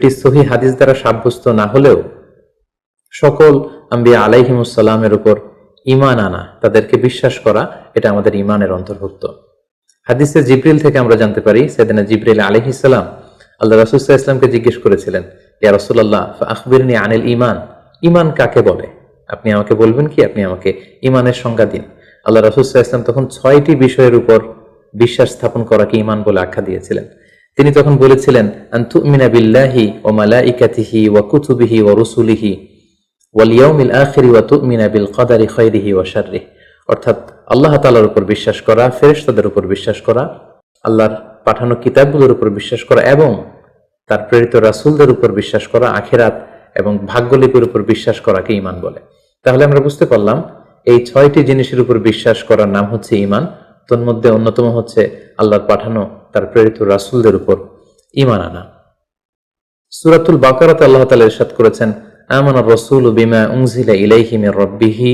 এটি সহিহ হাদিস দ্বারা সাব্যস্ত না হলেও সকল আম্বিয়া আলাইহিমুসসালামের উপর ঈমান আনা, তাদেরকে বিশ্বাস করা, এটা আমাদের ঈমানের অন্তর্ভুক্ত। হাদিসে জিবরিল থেকে আমরা জানতে পারি, সাইয়েদনা জিবরিল আলাইহিস সালাম আল্লাহ রাসূল সাল্লাল্লাহু আলাইহি ওয়াসাল্লামকে জিজ্ঞেস করেছিলেন, ইয়া রাসূলুল্লাহ ফাআখবিরনি আনিল ঈমান, ঈমান কাকে বলে? আপনি আমাকে বলবেন কি? আপনি আমাকে ঈমানের সংজ্ঞা দিন। আল্লাহ রাসূল সাল্লাল্লাহু আলাইহি ওয়াসাল্লাম তখন 6টি বিষয়ের উপর বিশ্বাস স্থাপন করাকে ঈমান বলে আখ্যা দিয়েছিলেন। তিনি তখন বলেছিলেন, আন তুমিনা বিল্লাহি ওয়া মালাইকাতিহি ওয়া কুতুবিহি ওয়া রুসুলিহি ওয়াল ইয়াউমিল আখির ওয়া তুমিনা বিল কদারি খাইরিহি ওয়া শাররিহি, অর্থাৎ আল্লাহ তাআলার উপর বিশ্বাস করা, ফেরেশতাদের উপর বিশ্বাস করা, আল্লাহর পাঠানো কিতাবগুলোর উপর বিশ্বাস করা এবং তার প্রেরিত রাসূলদের উপর বিশ্বাস করা, আখিরাত এবং ভাগ্যলিপির উপর বিশ্বাস করাকে ঈমান বলে। তাহলে আমরা বুঝতে পারলাম এই 6টি জিনিসের উপর বিশ্বাস করার নাম হচ্ছে ঈমান। তন্মধ্যে অন্যতম হচ্ছে আল্লাহর পাঠানো তার প্রেরিত রাসূলদের উপর ঈমান আনা। সূরাতুল বাকারাতে আল্লাহ তাআলা ইরশাদ করেছেন, আমানার রাসূলু বিমা উনজিলা ইলাইহি মির রাব্বিহি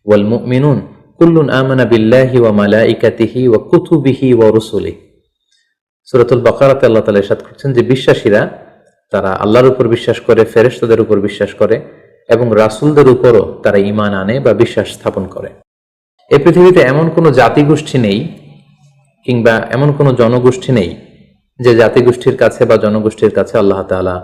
ওয়াল মুমিনুন কুল্লুন আমানা বিল্লাহি ওয়া মালাইকাতিহি ওয়া কুতুবিহি ওয়া রুসুলিহি। সূরাতুল বাকারাতে আল্লাহ তাআলা ইরশাদ করেছেন যে বিশ্বাসীরা তারা আল্লাহর উপর বিশ্বাস করে, ফেরেশতাদের উপর বিশ্বাস করে এবং রাসূলদের উপরও তারা ঈমান আনে বা বিশ্বাস স্থাপন করে। এই পৃথিবীতে এমন কোনো জাতিগোষ্ঠী নেই কিংবা এমন কোনো জনগোষ্ঠী নেই যে জাতিগোষ্ঠীর কাছে বা জনগোষ্ঠীর কাছে আল্লাহ তাআলা